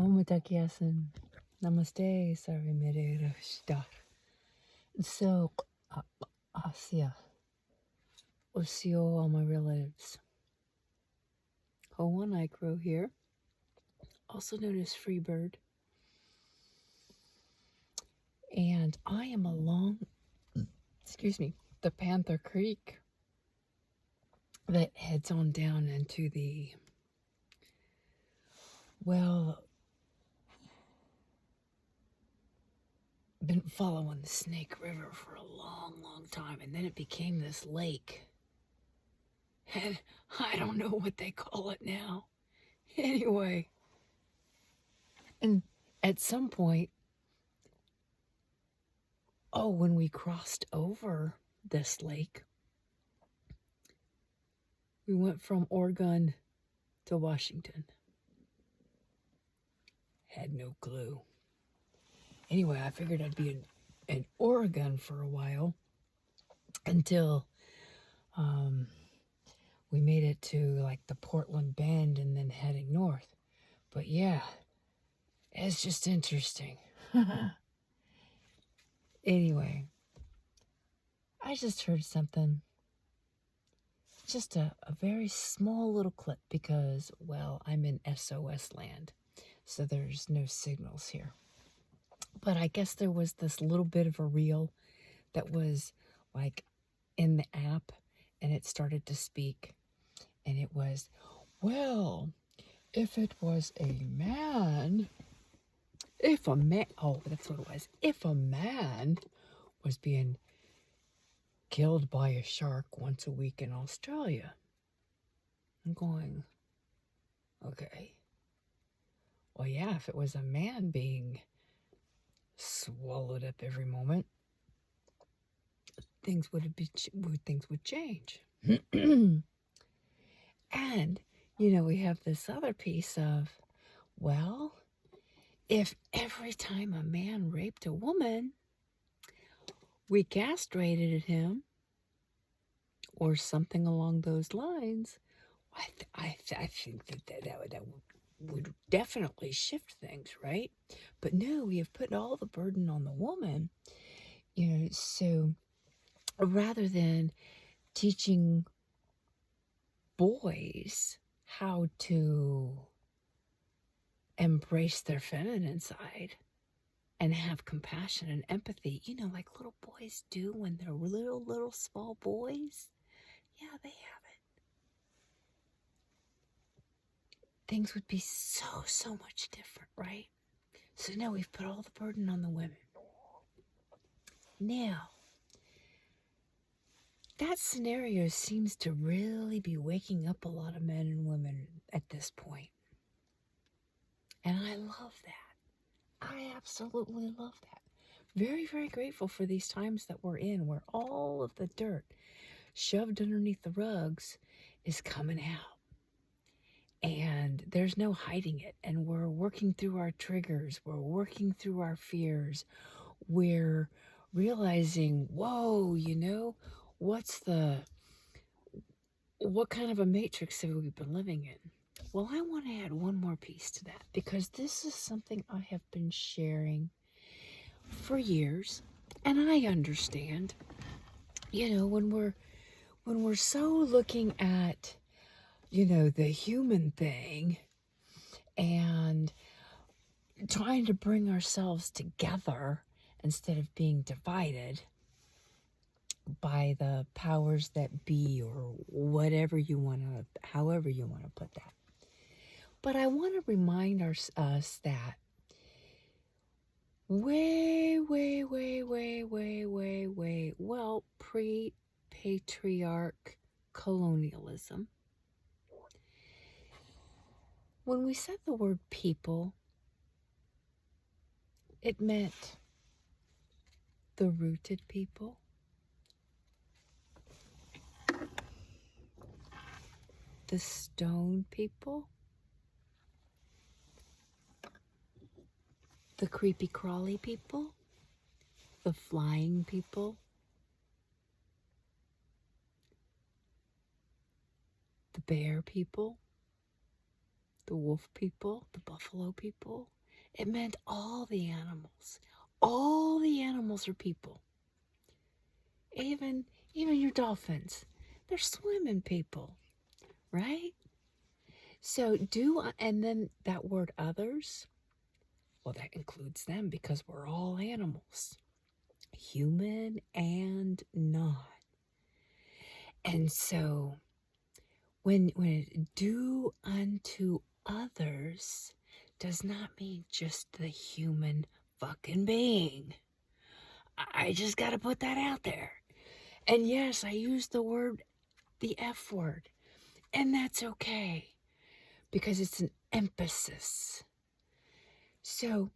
Omatakiasan. Namaste, Sarimere Star. So, Asia. Osio, all my relatives. One-eye crow here, also known as Freebird. And I am along, the Panther Creek that heads on down into the, been following the Snake River for a long, long time, and then it became this lake. And I don't know what they call it now. Anyway, and at some point, when we crossed over this lake, we went from Oregon to Washington. Had no clue. Anyway, I figured I'd be in Oregon for a while until we made it to like the Portland Bend and then heading north. But yeah, it's just interesting. Anyway, I just heard something. Just a very small little clip because, I'm in SOS land, so there's no signals here. But I guess there was this little bit of a reel that was like in the app, and it started to speak, and it was, if it was a man, that's what it was. If a man was being killed by a shark once a week in Australia. I'm going, okay. Well, yeah, if it was a man being swallowed up every moment, things would change. And, we have this other piece of, if every time a man raped a woman, we castrated him, or something along those lines, I think that would definitely shift things, right? But no, we have put all the burden on the woman, so rather than teaching boys how to embrace their feminine side and have compassion and empathy, like little boys do when they're little small boys. Yeah, they have it. Things would be so much different, right? So now we've put all the burden on the women. Now, that scenario seems to really be waking up a lot of men and women at this point. And I love that. I absolutely love that. Very, very grateful for these times that we're in, where all of the dirt shoved underneath the rugs is coming out. And there's no hiding it. And we're working through our triggers. We're working through our fears. We're realizing, what kind of a matrix have we been living in? Well, I want to add one more piece to that, because this is something I have been sharing for years. And I understand, when we're so looking at, the human thing and trying to bring ourselves together instead of being divided by the powers that be, or however you want to put that. But I want to remind us that pre-patriarch colonialism, when we said the word people, it meant the rooted people, the stone people, the creepy crawly people, the flying people, the bear people, the wolf people, the buffalo people. It meant all the animals. All the animals are people. Even your dolphins. They're swimming people, right? So and then that word others, well, that includes them because we're all animals, human and not. And so when do unto others does not mean just the human fucking being. I just got to put that out there. And yes, I use the F word, and that's okay because it's an emphasis. So,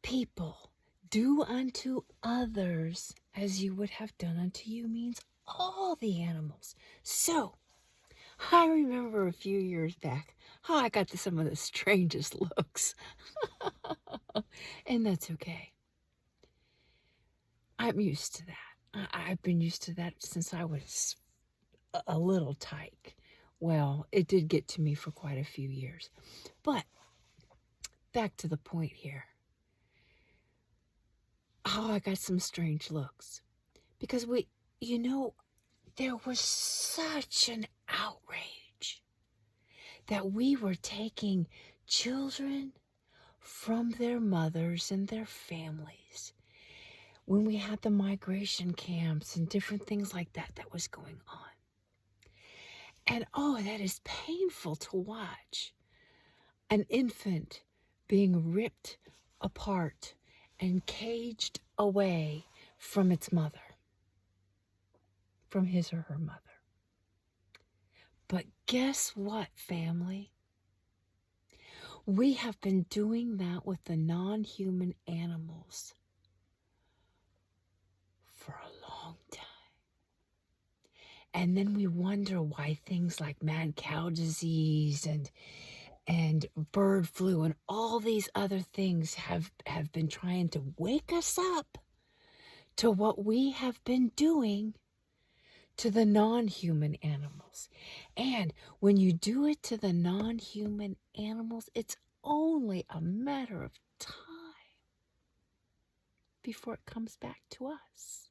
people, do unto others as you would have done unto you means all the animals. So, I remember a few years back how I got some of the strangest looks. And that's okay. I'm used to that. I've been used to that since I was a little tyke. Well, it did get to me for quite a few years. But back to the point here. Oh, I got some strange looks. Because there was such an outrage that we were taking children from their mothers and their families when we had the migration camps and different things like that was going on. And that is painful to watch. An infant being ripped apart and caged away from its mother, from his or her mother. But guess what, family? We have been doing that with the non-human animals for a long time. And then we wonder why things like mad cow disease and bird flu and all these other things have been trying to wake us up to what we have been doing to the non-human animals. And when you do it to the non-human animals, it's only a matter of time before it comes back to us.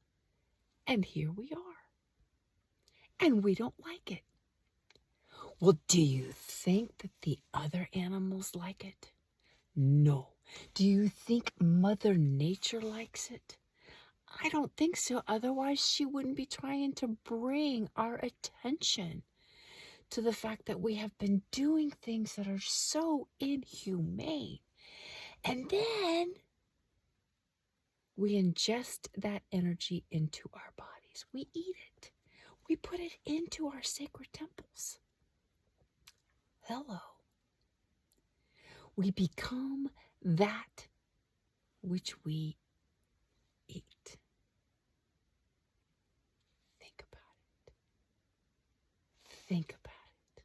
And here we are. And we don't like it. Well, do you think that the other animals like it? No. Do you think Mother Nature likes it? I don't think so. Otherwise, she wouldn't be trying to bring our attention to the fact that we have been doing things that are so inhumane. And then we ingest that energy into our bodies. We eat it. We put it into our sacred temples. Hello. We become that which we eat. Think about it. Think about it.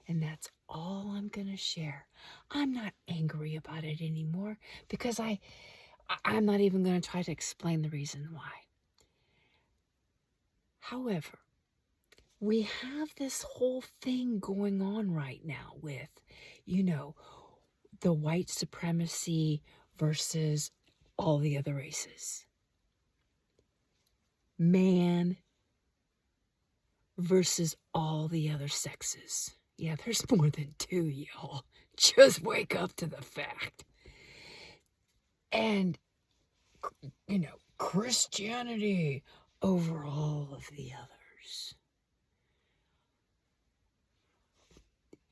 And that's all I'm going to share. I'm not angry about it anymore because I'm not even going to try to explain the reason why. However, we have this whole thing going on right now with, the white supremacy versus all the other races. Man versus all the other sexes. Yeah, there's more than two, y'all. Just wake up to the fact. And, Christianity over all of the others.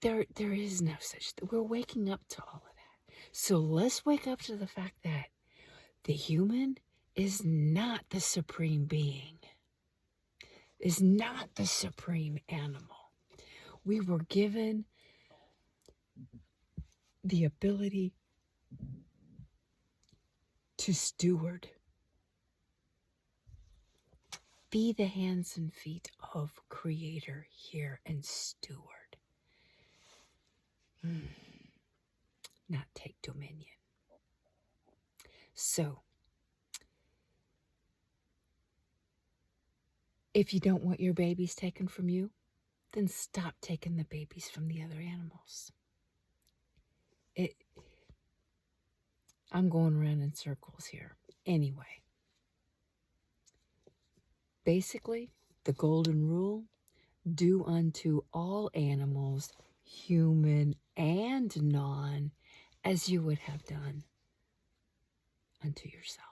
There is no such thing. We're waking up to all of that. So let's wake up to the fact that the human is not the supreme being, is not the supreme animal. We were given the ability to steward, be the hands and feet of Creator here and steward. Not take dominion. So, if you don't want your babies taken from you, then stop taking the babies from the other animals. I'm going around in circles here. Anyway, basically, the golden rule, do unto all animals, human and non, as you would have done unto yourself.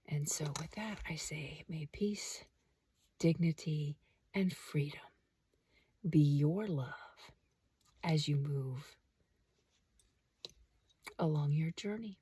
And so with that, I say, may peace, dignity, and freedom be your love as you move along your journey.